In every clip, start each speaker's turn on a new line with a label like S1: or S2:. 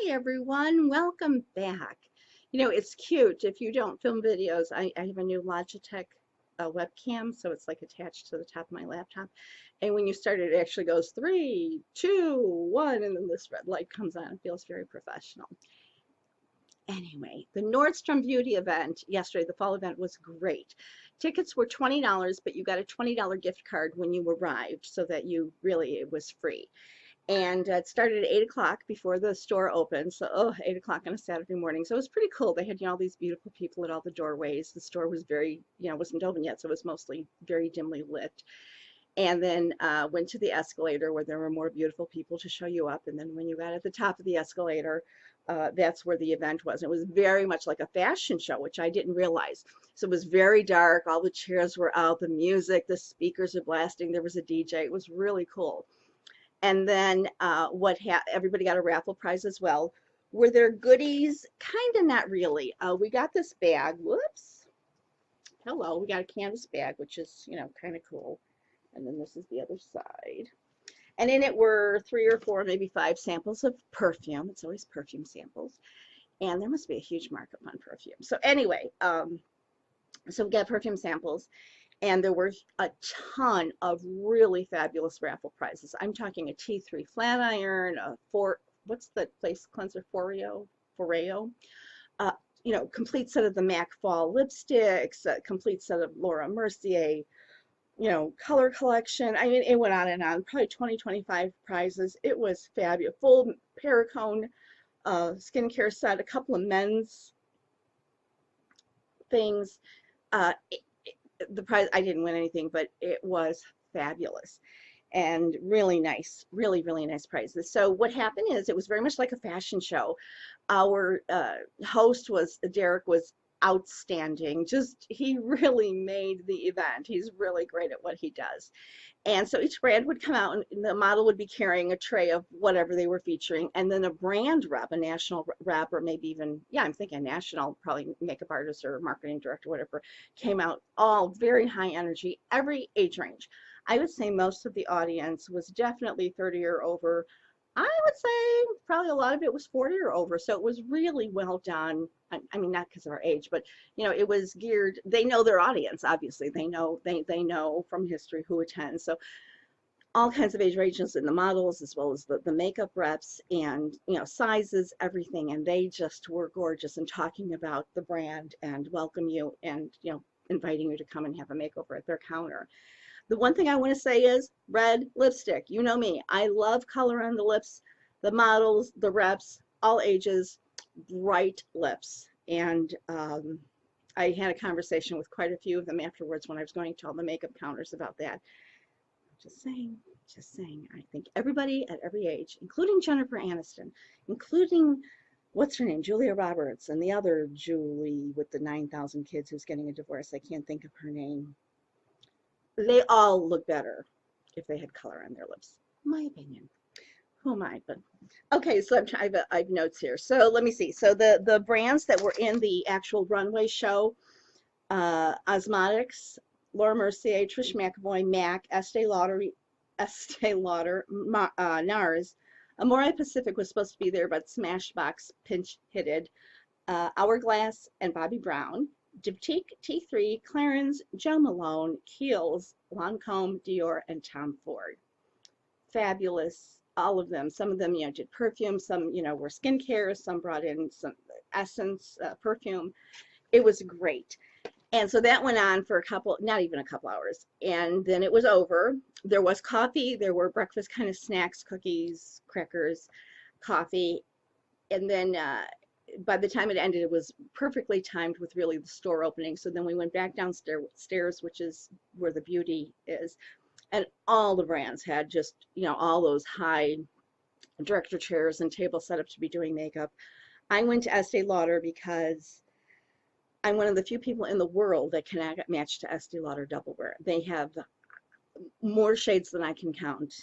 S1: Hi everyone, welcome back. You know, it's cute. If you don't film videos, I have a new Logitech webcam, so it's like attached to the top of my laptop. And when you start it, it actually goes 3, 2, 1, and then this red light comes on. It feels very professional. Anyway, the Nordstrom Beauty event yesterday, the fall event was great. Tickets were $20, but you got a $20 gift card when you arrived so that it was free. And it started at 8 o'clock before the store opened. So, 8 o'clock on a Saturday morning. So it was pretty cool. They had, all these beautiful people at all the doorways. The store was very, wasn't open yet. So it was mostly very dimly lit. And then went to the escalator where there were more beautiful people to show you up. And then when you got at the top of the escalator, that's where the event was. It was very much like a fashion show, which I didn't realize. So it was very dark. All the chairs were out, the music, the speakers were blasting. There was a DJ. It was really cool. And then everybody got a raffle prize as well. Were there goodies? Kind of, not really. We got this bag. Whoops. Hello. We got a canvas bag, which is, kind of cool. And then this is the other side. And in it were 3 or 4, maybe 5 samples of perfume. It's always perfume samples. And there must be a huge markup on perfume. So anyway, so we got perfume samples. And there were a ton of really fabulous raffle prizes. I'm talking a T3 flat iron, what's the face cleanser, Foreo? Complete set of the MAC Fall lipsticks, a complete set of Laura Mercier, color collection. I mean, it went on and on, probably 20, 25 prizes. It was fabulous. Full Perricone skincare set, a couple of men's things. The prize, I didn't win anything, but it was fabulous and really nice, really, really nice prizes. So what happened is it was very much like a fashion show. Our host Derek was outstanding. He really made the event. He's really great at what he does. And so each brand would come out and the model would be carrying a tray of whatever they were featuring. And then a brand rep, a national rep, or maybe even, I'm thinking national, probably makeup artist or marketing director, whatever, came out, all very high energy, every age range. I would say most of the audience was definitely 30 or over. I would say probably a lot of it was 40 or over. So it was really well done. I mean, not because of our age, but it was geared. They know their audience, obviously. They know from history who attends. So all kinds of age ranges in the models, as well as the makeup reps, and sizes, everything. And they just were gorgeous and talking about the brand and welcome you and inviting you to come and have a makeover at their counter. The one thing I want to say is red lipstick. You know me. I love color on the lips, the models, the reps, all ages, bright lips. And I had a conversation with quite a few of them afterwards when I was going to all the makeup counters about that. Just saying. I think everybody at every age, including Jennifer Aniston, including, what's her name, Julia Roberts, and the other Julie with the 9,000 kids who's getting a divorce. I can't think of her name. They all look better if they had color on their lips. My opinion. Who am I? But okay, so I have notes here. So let me see. So the brands that were in the actual runway show: Osmotics, Laura Mercier, Trish McAvoy, MAC, Estee Lauder, NARS. Amore Pacific was supposed to be there, but Smashbox pinch hitted. Hourglass and Bobbi Brown. Diptyque, T3, Clarins, Jo Malone, Kiehl's, Lancome, Dior, and Tom Ford. Fabulous, all of them. Some of them, did perfume. Some, were skincare. Some brought in some essence, perfume. It was great. And so that went on for not even a couple hours. And then it was over. There was coffee. There were breakfast kind of snacks, cookies, crackers, coffee. And then by the time it ended, it was perfectly timed with really the store opening. So then we went back downstairs, which is where the beauty is. And all the brands had just, all those high director chairs and tables set up to be doing makeup. I went to Estee Lauder because I'm one of the few people in the world that can match to Estee Lauder Double Wear. They have more shades than I can count.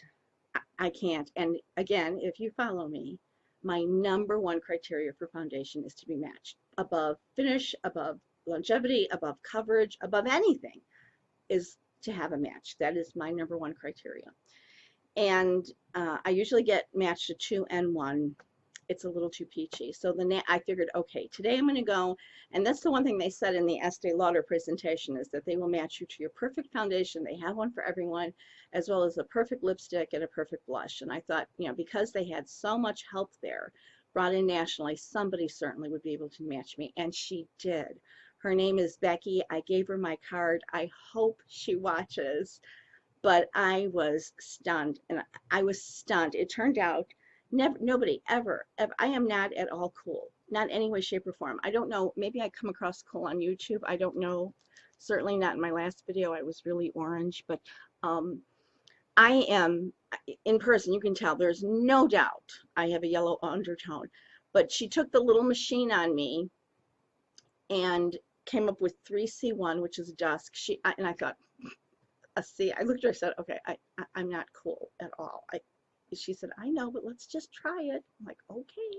S1: I can't. And again, if you follow me, my number one criteria for foundation is to be matched. Above finish, above longevity, above coverage, above anything is to have a match. That is my number one criteria. And I usually get matched to 2 and 1. it's a little too peachy. So then I figured, okay, today I'm going to go, and that's the one thing they said in the Estee Lauder presentation, is that they will match you to your perfect foundation. They have one for everyone, as well as a perfect lipstick and a perfect blush. And I thought, you know, because they had so much help there, brought in nationally, somebody certainly would be able to match me, and she did. Her name is Becky. I gave her my card. I hope she watches, but I was stunned, and I was stunned. It turned out nobody ever, I am not at all cool, not any way, shape, or form. I don't know, maybe I come across cool on YouTube. I don't know. Certainly not in my last video. I was really orange, but I am, in person, you can tell, there's no doubt I have a yellow undertone. But she took the little machine on me and came up with 3C1, which is dusk. And I thought, I looked at her and said, okay, I'm not cool at all. She said, I know, but let's just try it. I'm like, okay.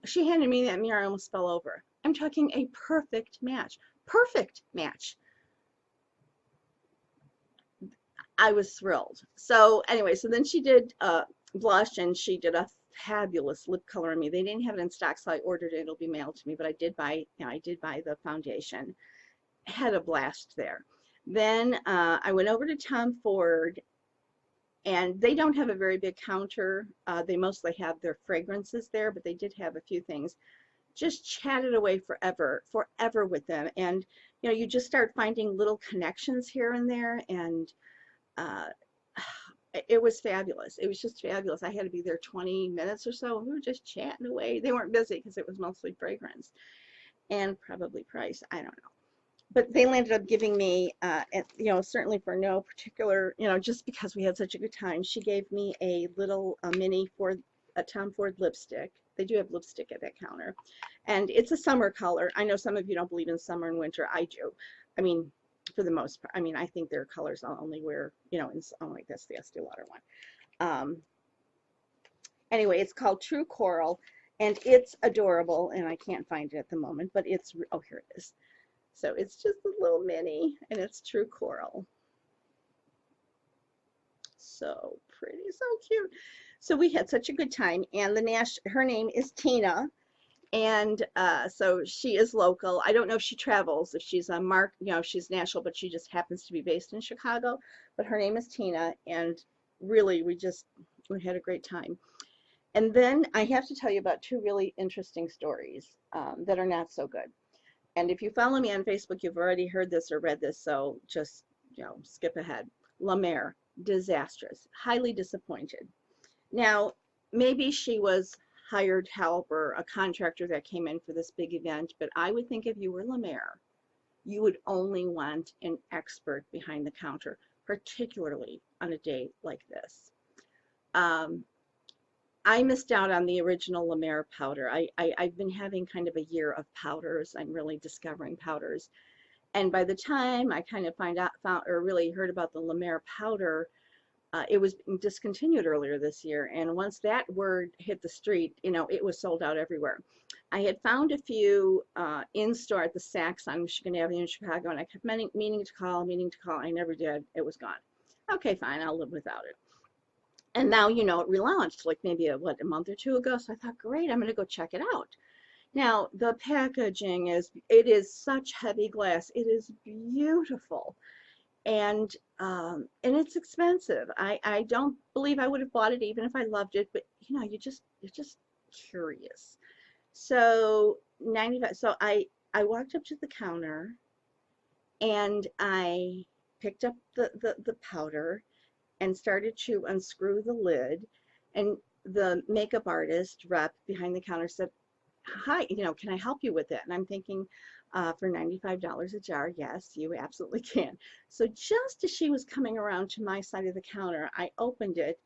S1: She handed me that mirror, I almost fell over. I'm talking a perfect match. Perfect match. I was thrilled. So anyway, so then she did blush, and she did a fabulous lip color on me. They didn't have it in stock, so I ordered it. It'll be mailed to me, but I did buy, you know, I did buy the foundation. Had a blast there. Then I went over to Tom Ford, and they don't have a very big counter. They mostly have their fragrances there, but they did have a few things. Just chatted away forever with them. And, you know, you just start finding little connections here and there, and it was fabulous. It was just fabulous. I had to be there 20 minutes or so. We were just chatting away. They weren't busy because it was mostly fragrance and probably price. I don't know. But they ended up giving me, you know, certainly for no particular, you know, just because we had such a good time, she gave me a little mini Ford, a Tom Ford lipstick. They do have lipstick at that counter. And it's a summer color. I know some of you don't believe in summer and winter. I do. I mean, for the most part. I mean, I think their colors I'll only wear, you know, in, like this, the Estee Lauder one. Anyway, it's called True Coral, and it's adorable, and I can't find it at the moment, but it's, oh, here it is. So it's just a little mini, and it's True Coral. So pretty, so cute. So we had such a good time, and her name is Tina, and so she is local. I don't know if she travels, if she's a you know, she's national, but she just happens to be based in Chicago. But her name is Tina, and really, we had a great time. And then I have to tell you about two really interesting stories that are not so good. And if you follow me on Facebook, you've already heard this or read this, so just, you know, skip ahead. La Mer, disastrous, highly disappointed. Now, maybe she was hired help or a contractor that came in for this big event, but I would think if you were La Mer, you would only want an expert behind the counter, particularly on a day like this. I missed out on the original La Mer powder. I've been having kind of a year of powders. I'm really discovering powders. And by the time I kind of found or really heard about the La Mer powder, it was discontinued earlier this year. And once that word hit the street, you know, it was sold out everywhere. I had found a few in store at the Saks on Michigan Avenue in Chicago, and I kept meaning to call. I never did. It was gone. Okay, fine, I'll live without it. And now, you know, it relaunched like maybe a month or two ago. So I thought, great, I'm going to go check it out. Now, the packaging it is such heavy glass. It is beautiful. And it's expensive. I don't believe I would have bought it even if I loved it, but you know, you're just curious. So 95. So I walked up to the counter, and I picked up the powder and started to unscrew the lid, and the makeup artist rep behind the counter said, hi, you know, can I help you with it? And I'm thinking, for $95 a jar, yes, you absolutely can. So just as she was coming around to my side of the counter, I opened it,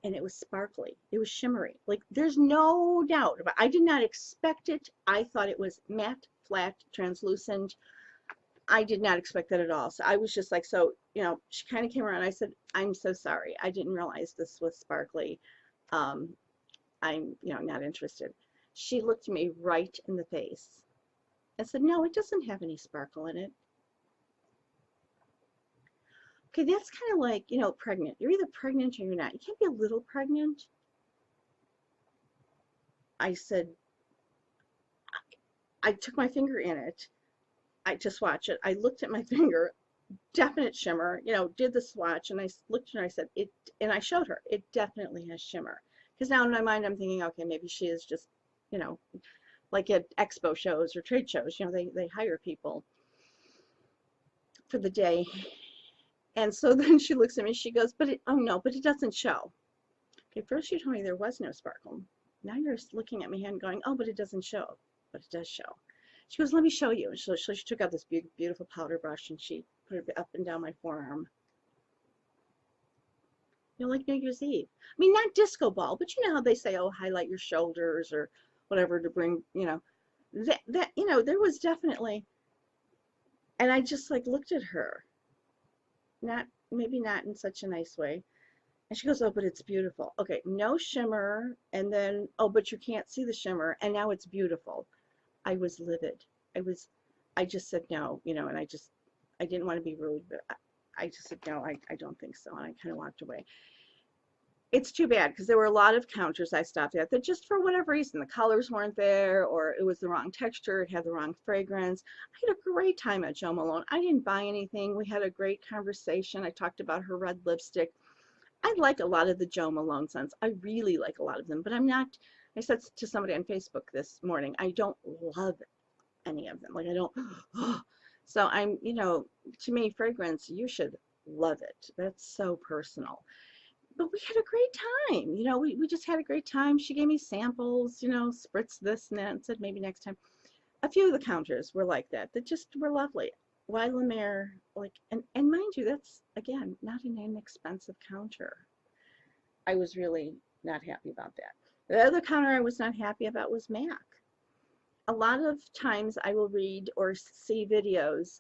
S1: and it was sparkly. It was shimmery. Like, there's no doubt about it. I did not expect it. I thought it was matte, flat, translucent. I did not expect that at all. So I was just like, so, you know, she kind of came around. I said, I'm so sorry. I didn't realize this was sparkly. I'm, you know, not interested. She looked me right in the face and said, no, it doesn't have any sparkle in it. Okay, that's kind of like, you know, pregnant. You're either pregnant or you're not. You can't be a little pregnant. I said, I took my finger in it. I to swatch it. I looked at my finger, definite shimmer, did the swatch, and I looked at her and I said, and I showed her, it definitely has shimmer. Because now in my mind, I'm thinking, okay, maybe she is just, you know, like at expo shows or trade shows, they hire people for the day. And so then she looks at me, she goes, oh no, but it doesn't show. Okay, first you told me there was no sparkle. Now you're looking at my hand going, oh, but it doesn't show. But it does show. She goes, let me show you. So she took out this beautiful powder brush and she put it up and down my forearm. Like New Year's Eve. I mean, not disco ball, but you know how they say, oh, highlight your shoulders or whatever to bring, there was definitely, and I just like looked at her, maybe not in such a nice way. And she goes, oh, but it's beautiful. Okay, no shimmer, and then, oh, but you can't see the shimmer, and now it's beautiful. I was livid. I just said no, and I didn't want to be rude, but I just said no, I don't think so, and I kind of walked away. It's too bad because there were a lot of counters I stopped at that just for whatever reason, the colors weren't there, or it was the wrong texture, it had the wrong fragrance. I had a great time at Jo Malone. I didn't buy anything. We had a great conversation. I talked about her red lipstick. I like a lot of the Jo Malone scents. I really like a lot of them, but I said to somebody on Facebook this morning, I don't love any of them. Like I don't, so I'm, to me, fragrance, you should love it. That's so personal. But we had a great time. We just had a great time. She gave me samples, spritz this and that, and said maybe next time. A few of the counters were like that just were lovely. Y La Mer, and mind you, that's, again, not an inexpensive counter. I was really not happy about that. The other counter I was not happy about was MAC. A lot of times I will read or see videos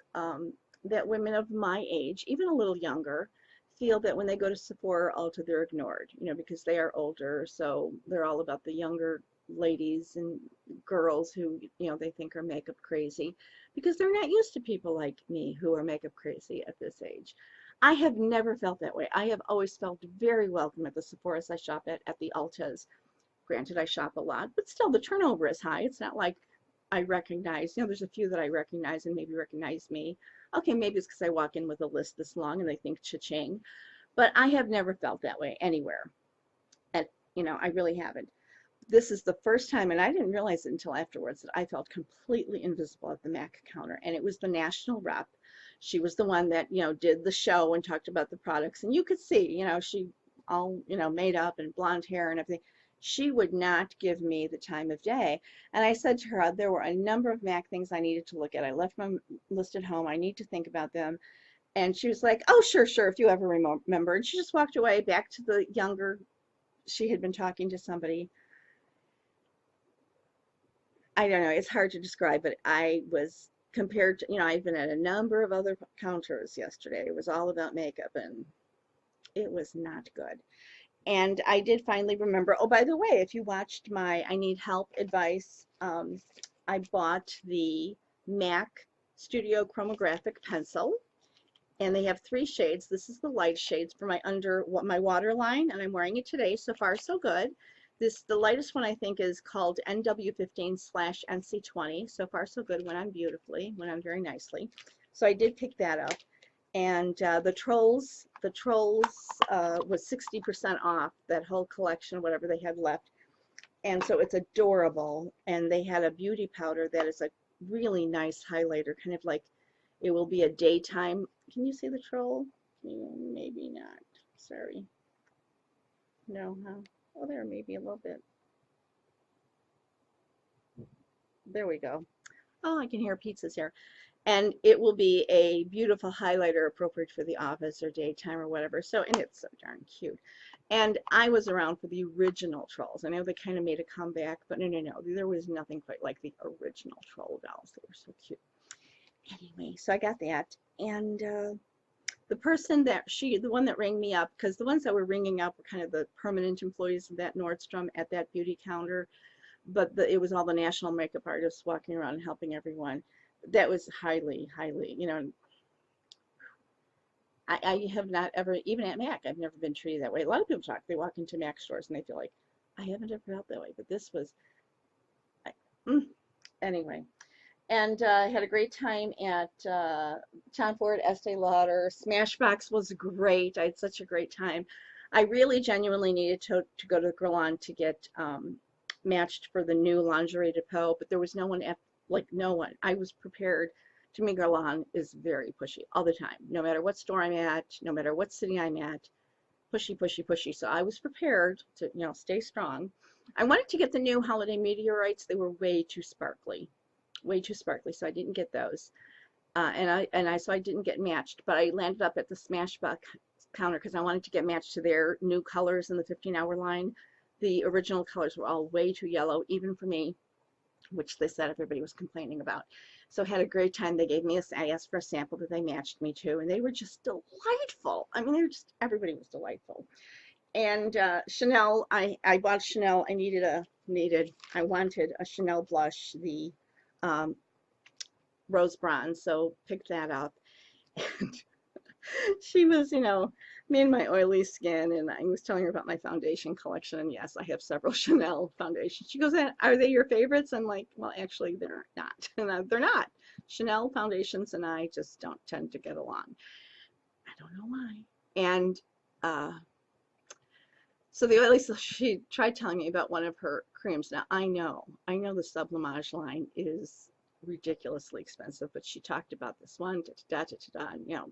S1: that women of my age, even a little younger, feel that when they go to Sephora or Ulta, they're ignored, because they are older, so they're all about the younger ladies and girls who, they think are makeup crazy because they're not used to people like me who are makeup crazy at this age. I have never felt that way. I have always felt very welcome at the Sephora's I shop at the Ultas. Granted, I shop a lot, but still the turnover is high. It's not like I recognize, there's a few that I recognize and maybe recognize me. Okay, maybe it's because I walk in with a list this long and they think cha-ching, but I have never felt that way anywhere. I really haven't. This is the first time, and I didn't realize it until afterwards, that I felt completely invisible at the MAC counter, and it was the national rep. She was the one that, did the show and talked about the products, and you could see, she all, made up and blonde hair and everything. She would not give me the time of day. And I said to her, there were a number of MAC things I needed to look at. I left my list at home. I need to think about them. And she was like, oh, sure, if you ever remember. And she just walked away back to the younger, she had been talking to somebody. I don't know, it's hard to describe, but I was compared to, I've been at a number of other counters yesterday. It was all about makeup and it was not good. And I did finally remember, oh, by the way, if you watched my I Need Help advice, I bought the MAC Studio Chromographic Pencil, and they have 3 shades. This is the light shades for my waterline, and I'm wearing it today. So far, so good. The lightest one I think is called NW15/NC20. So far, so good. Went on beautifully, went on very nicely. So I did pick that up. And the Trolls was 60% off, that whole collection, whatever they had left. And so it's adorable. And they had a beauty powder that is a really nice highlighter, kind of like it will be a daytime. Can you see the Troll? Maybe not. Sorry. No, huh? Oh, there, maybe a little bit. There we go. Oh, I can hear pizzas here. And it will be a beautiful highlighter appropriate for the office or daytime or whatever. So, and it's so darn cute. And I was around for the original Trolls. I know they kind of made a comeback, but no. There was nothing quite like the original Troll dolls. They were so cute. Anyway, so I got that. And the person that the one that rang me up, because the ones that were ringing up were kind of the permanent employees of that Nordstrom at that beauty counter, but it was all the national makeup artists walking around and helping everyone. That was highly, I have not ever, even at MAC, I've never been treated that way. A lot of people they walk into MAC stores and they feel like, I haven't ever felt that way, but this was Anyway. And I had a great time at Tom Ford, Estee Lauder. Smashbox was great. I had such a great time. I really genuinely needed to go to the Salon to get matched for the new lingerie depot, but there was no one at, like, no one. I was prepared. To me, Guerlain is very pushy all the time. No matter what store I'm at, no matter what city I'm at, pushy, pushy, pushy. So I was prepared to, stay strong. I wanted to get the new holiday meteorites. They were way too sparkly, so I didn't get those. So I didn't get matched, but I landed up at the Smashbox counter because I wanted to get matched to their new colors in the 15-hour line. The original colors were all way too yellow, even for me, which they said everybody was complaining about. So I had a great time. They gave me I asked for a sample that they matched me to, and they were just delightful. I mean, everybody was delightful. And Chanel, I bought Chanel. I wanted a Chanel blush, the rose bronze, so picked that up. And she was, me and my oily skin, and I was telling her about my foundation collection, and yes, I have several Chanel foundations. She goes, are they your favorites? I'm like, well, actually, they're not. And they're not. Chanel foundations and I just don't tend to get along. I don't know why. And so the oily, so she tried telling me about one of her creams. Now, I know the Sublimage line is ridiculously expensive, but she talked about this one, and,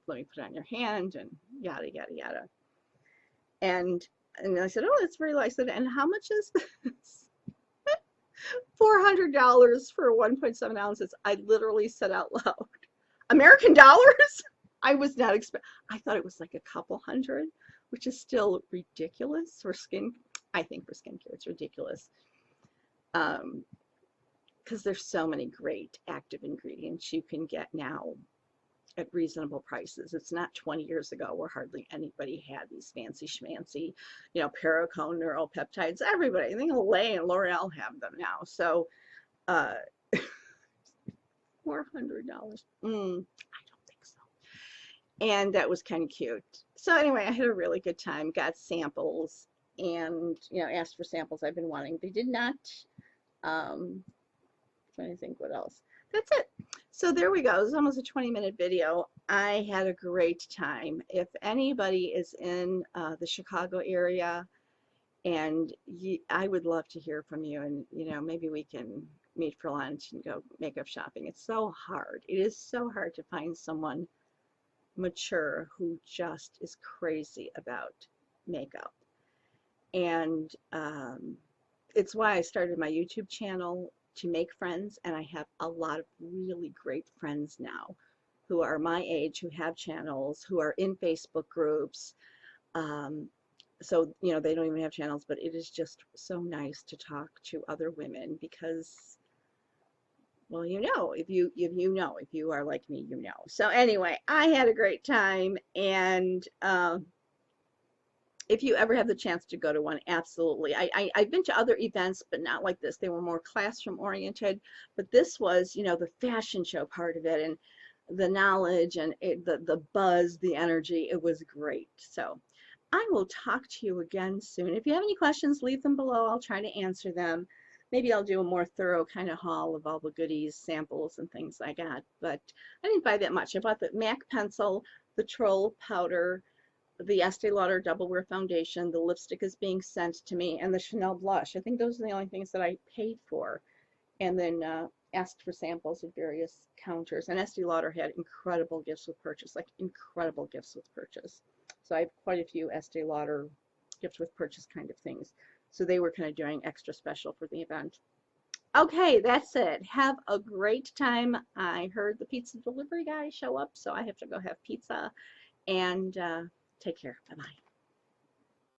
S1: let me put it on your hand, and yada, yada, yada. And I said, oh, that's very light. I said, and how much is this? $400 for 1.7 ounces. I literally said out loud, American dollars? I was not expecting, I thought it was like a couple hundred, which is still ridiculous for skin. I think for skincare, it's ridiculous. Because there's so many great active ingredients you can get now at reasonable prices. It's not 20 years ago where hardly anybody had these fancy schmancy, Perricone neuropeptides. Everybody, I think Olay and L'Oreal have them now. So $400. I don't think so. And that was kind of cute. So anyway, I had a really good time, got samples, and asked for samples I've been wanting. They did not. Trying to think what else. That's it. So there we go. It was almost a 20-minute video. I had a great time. If anybody is in the Chicago area, and I would love to hear from you, and maybe we can meet for lunch and go makeup shopping. It's so hard. It is so hard to find someone mature who just is crazy about makeup. And it's why I started my YouTube channel, to make friends, and I have a lot of really great friends now who are my age, who have channels, who are in Facebook groups. So they don't even have channels, but it is just so nice to talk to other women because, well, if you are like me, So anyway, I had a great time, and if you ever have the chance to go to one, absolutely. I've been to other events, but not like this. They were more classroom oriented, but this was, the fashion show part of it, and the knowledge, and the buzz, the energy. It was great. So I will talk to you again soon. If you have any questions, leave them below. I'll try to answer them. Maybe I'll do a more thorough kind of haul of all the goodies, samples, and things I got. But I didn't buy that much. I bought the MAC pencil, the Troll powder, the Estee Lauder Double Wear Foundation, the lipstick is being sent to me, and the Chanel blush. I think those are the only things that I paid for. And then asked for samples at various counters. And Estee Lauder had incredible gifts with purchase, like incredible gifts with purchase. So I have quite a few Estee Lauder gift with purchase kind of things. So they were kind of doing extra special for the event. Okay, that's it. Have a great time. I heard the pizza delivery guy show up, so I have to go have pizza. And take care. Bye-bye.